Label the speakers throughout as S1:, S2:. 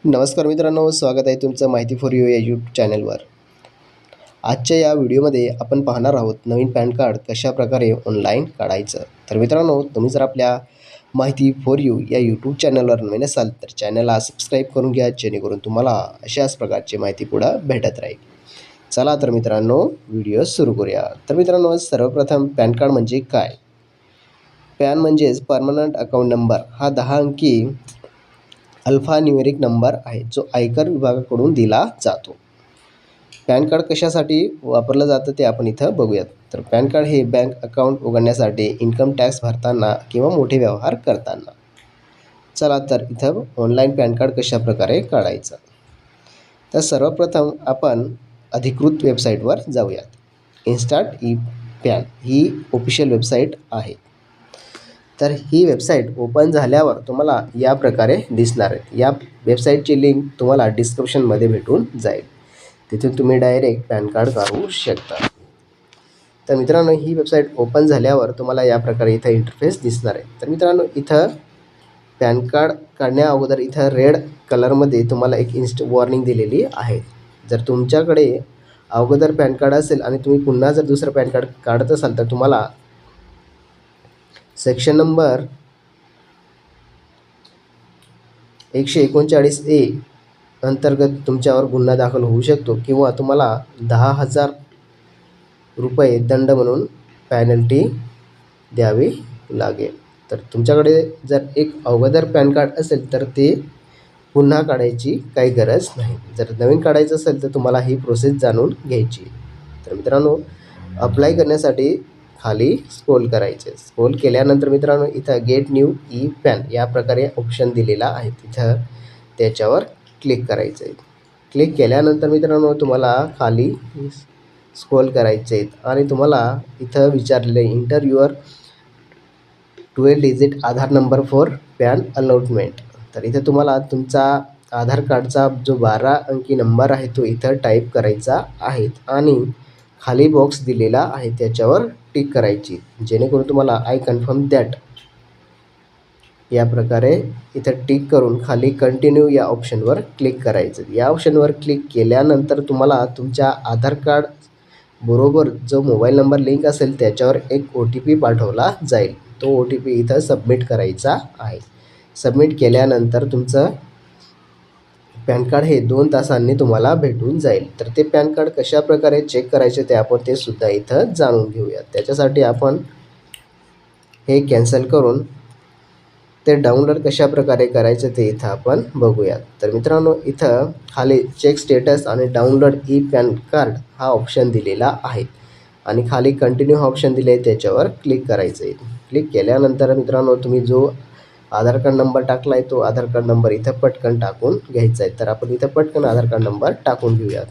S1: नमस्कार मित्रांनो, स्वागत आहे तुमचं माहिती फॉर यू या यूट्यूब चॅनलवर. आजच्या या व्हिडिओमध्ये आपण पाहणार आहोत नवीन पॅन कार्ड कशाप्रकारे ऑनलाईन काढायचं. तर मित्रांनो, तुम्ही जर आपल्या माहिती फॉर यू या यूट्यूब चॅनलवर नवीन असाल तर चॅनलला सबस्क्राईब करून घ्या, जेणेकरून तुम्हाला अशाच प्रकारची माहिती पुढं भेटत राहील. चला तर मित्रांनो, व्हिडिओ सुरू करूया. तर मित्रांनो, सर्वप्रथम पॅन कार्ड म्हणजे काय? पॅन म्हणजेच परमनंट अकाउंट नंबर. हा 10 अंकी अल्फान्यूमेरिक नंबर आहे, जो आयकर विभागाकडून दिला जातो. पॅन कार्ड कशासाठी वापरलं जातं ते आपण इथं बघूयात. तर पॅन कार्ड हे बँक अकाउंट उघडण्यासाठी, इन्कम टॅक्स भरताना किंवा मोठे व्यवहार करताना. चला तर इथं ऑनलाईन पॅन कार्ड कशाप्रकारे काढायचं. तर सर्वप्रथम आपण अधिकृत वेबसाईटवर जाऊयात. इन्स्टार्ट ई पॅन ही ऑफिशियल वेबसाईट आहे. तर ही वेबसाईट ओपन झाल्यावर तुम्हाला या प्रकारे दिसणार आहे. या वेबसाईटची लिंक तुम्हाला डिस्क्रिप्शनमध्ये भेटून जाईल. तिथून तुम्ही डायरेक्ट पॅन कार्ड काढू शकता. तर मित्रांनो, ही वेबसाईट ओपन झाल्यावर तुम्हाला या प्रकारे इथं इंटरफेस दिसणार आहे. तर मित्रांनो, इथं पॅन कार्ड काढण्या अगोदर इथं रेड कलरमध्ये तुम्हाला एक वॉर्निंग दिलेली आहे. जर तुमच्याकडे अगोदर पॅन कार्ड असेल आणि तुम्ही पुन्हा जर दुसरं पॅन कार्ड काढत असाल तर तुम्हाला सेक्शन नंबर 139A अंतर्गत तुमच्यावर गुन्हा दाखल होऊ शकतो किंवा तुम्हाला 10,000 रुपये दंड म्हणून पेनल्टी द्यावी लागेल. तर तुमच्याकडे जर एक अगोदर पॅन कार्ड असेल तर ते पुन्हा काढायची काही गरज नाही. जर नवीन काढायचं असेल तर तुम्हाला ही प्रोसेस जाणून घ्यायची. तर मित्रांनो, अप्लाय करण्यासाठी खाली स्क्रोल करायचे. स्क्रोल केल्यानंतर मित्रांनो, इथं गेट न्यू ई पॅन या प्रकारे ऑप्शन दिलेला आहे. तिथं त्याच्यावर क्लिक करायचं आहे. क्लिक केल्यानंतर मित्रांनो, तुम्हाला खाली स्क्रोल करायचे आहेत आणि तुम्हाला इथं विचारलेलं आहे inter your 12 digit Aadhaar number for pan allotment. तर इथं तुम्हाला तुमचा आधार कार्डचा जो 12 अंकी नंबर आहे तो इथं टाईप करायचा आहे आणि खाली बॉक्स दिलेला आहे त्याच्यावर टिक करायची, जेणेकरून तुम्हाला आय कन्फर्म दॅट या प्रकारे इथं टिक करून खाली कंटिन्यू या ऑप्शनवर क्लिक करायचं. या ऑप्शनवर क्लिक केल्यानंतर तुम्हाला तुमच्या आधार कार्ड बरोबर जो मोबाईल नंबर लिंक असेल त्याच्यावर एक OTP पाठवला जाईल. तो OTP इथं सबमिट करायचा आहे. सबमिट केल्यानंतर तुमचं पॅन कार्ड हे 2 तासांनी तुम्हाला भेटून जाईल. तर ते पॅन कार्ड कशाप्रकारे चेक करायचे ते आपण ते सुद्धा इथं जाणून घेऊयात. त्याच्यासाठी आपण हे कॅन्सल करून ते डाउनलोड कशाप्रकारे करायचं ते इथं आपण बघूयात. तर मित्रांनो, इथं खाली चेक स्टेटस आणि डाउनलोड ई पॅन कार्ड हा ऑप्शन दिलेला आहे आणि खाली कंटिन्यू हा ऑप्शन दिले आहे त्याच्यावर क्लिक करायचं आहे. क्लिक केल्यानंतर मित्रांनो, तुम्ही जो आधार कार्ड नंबर टाकला आहे तो आधार कार्ड नंबर इथं पटकन टाकून घ्यायचा आहे. तर आपण इथं पटकन आधार कार्ड नंबर टाकून घेऊयात.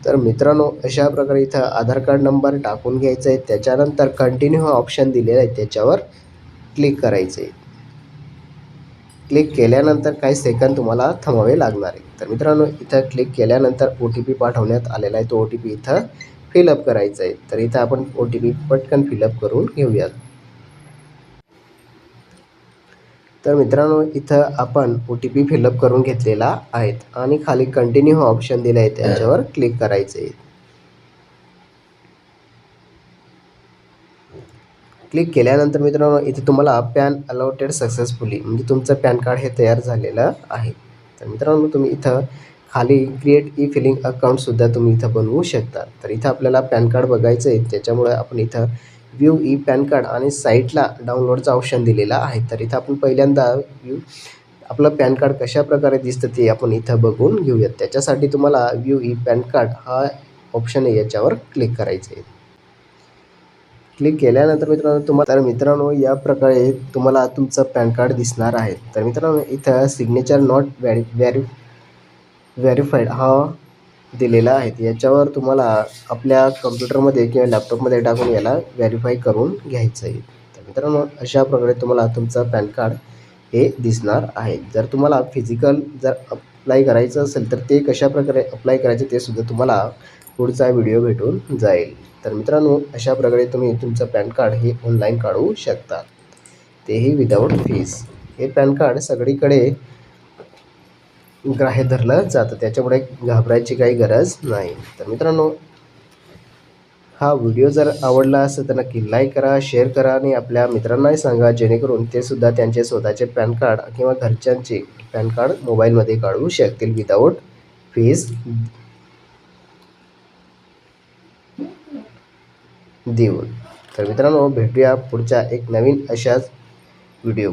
S1: तर मित्रांनो, अशा प्रकारे इथं आधार कार्ड नंबर टाकून घ्यायचा आहे. त्याच्यानंतर कंटिन्यू हा ऑप्शन दिलेला आहे त्याच्यावर क्लिक करायचं आहे. क्लिक केल्यानंतर काही सेकंद तुम्हाला थांबावे लागणार आहे. तर मित्रांनो, इथं क्लिक केल्यानंतर OTP पाठवण्यात आलेला आहे. तो OTP इथं फिलअप करायचा आहे. तर इथं आपण OTP पटकन फिलअप करून घेऊयात. तर मित्रांनो, इथं आपण OTP फिलअप करून घेतलेला आहे आणि खाली कंटिन्यू हा ऑप्शन दिला आहे त्याच्यावर क्लिक करायचं आहे. क्लिक केल्यानंतर मित्रांनो, इथे तुम्हाला पॅन अलॉटेड सक्सेसफुली म्हणजे तुमचं पॅन कार्ड हे तयार झालेलं आहे. तर मित्रांनो, तुम्ही इथं खाली क्रिएट ई फिलिंग अकाउंटसुद्धा तुम्ही इथं बनवू शकता. तर इथं आपल्याला पॅन कार्ड बघायचं आहे, त्याच्यामुळे आपण इथं व्ह्यू ई पॅन कार्ड आणि साईटला डाउनलोडचा ऑप्शन दिलेला आहे. तर इथं आपण पहिल्यांदा आपलं पॅन कार्ड कशाप्रकारे दिसतं ते आपण इथं बघून घेऊयात. त्याच्यासाठी तुम्हाला व्ह्यू ई पॅन कार्ड हा ऑप्शन आहे याच्यावर क्लिक करायचं आहे. क्लिक केल्यानंतर मित्रांनो, या प्रकारे तुम्हाला तुमचं पॅन कार्ड दिसणार आहे. तर मित्रांनो, इथं सिग्नेचर नॉट व्हेरीफाईड हा दिलेला आहे. याच्यावर तुम्हाला आपल्या कम्प्युटरमध्ये किंवा लॅपटॉपमध्ये टाकून याला व्हेरीफाय करून घ्यायचं आहे. तर मित्रांनो, अशा प्रकारे तुम्हाला तुमचं पॅन कार्ड हे दिसणार आहे. जर तुम्हाला फिजिकल जर अप्लाय करायचं असेल तर ते कशाप्रकारे अप्लाय करायचं ते सुद्धा तुम्हाला पुढचा व्हिडिओ भेटून जाईल. तर मित्रांनो, अशा प्रकारे तुम्ही तुमचं पॅन कार्ड हे ऑनलाईन काढू शकता, तेही विदाऊट फीस. हे पॅन कार्ड सगळीकडे ग्राह्य धरलं जातं, त्याच्यामुळे घाबरायची काही गरज नाही. तर मित्रांनो, हा व्हिडिओ जर आवडला असेल तर नक्की लाईक करा, शेअर करा आणि आपल्या मित्रांनाही सांगा, जेणेकरून ते सुद्धा त्यांचे स्वतःचे पॅन कार्ड किंवा घरच्यांचे पॅन कार्ड मोबाईलमध्ये काढू शकतील विदाऊट फीज देऊन. तर मित्रांनो, भेटूया पुढच्या एक नवीन अशाच व्हिडिओ.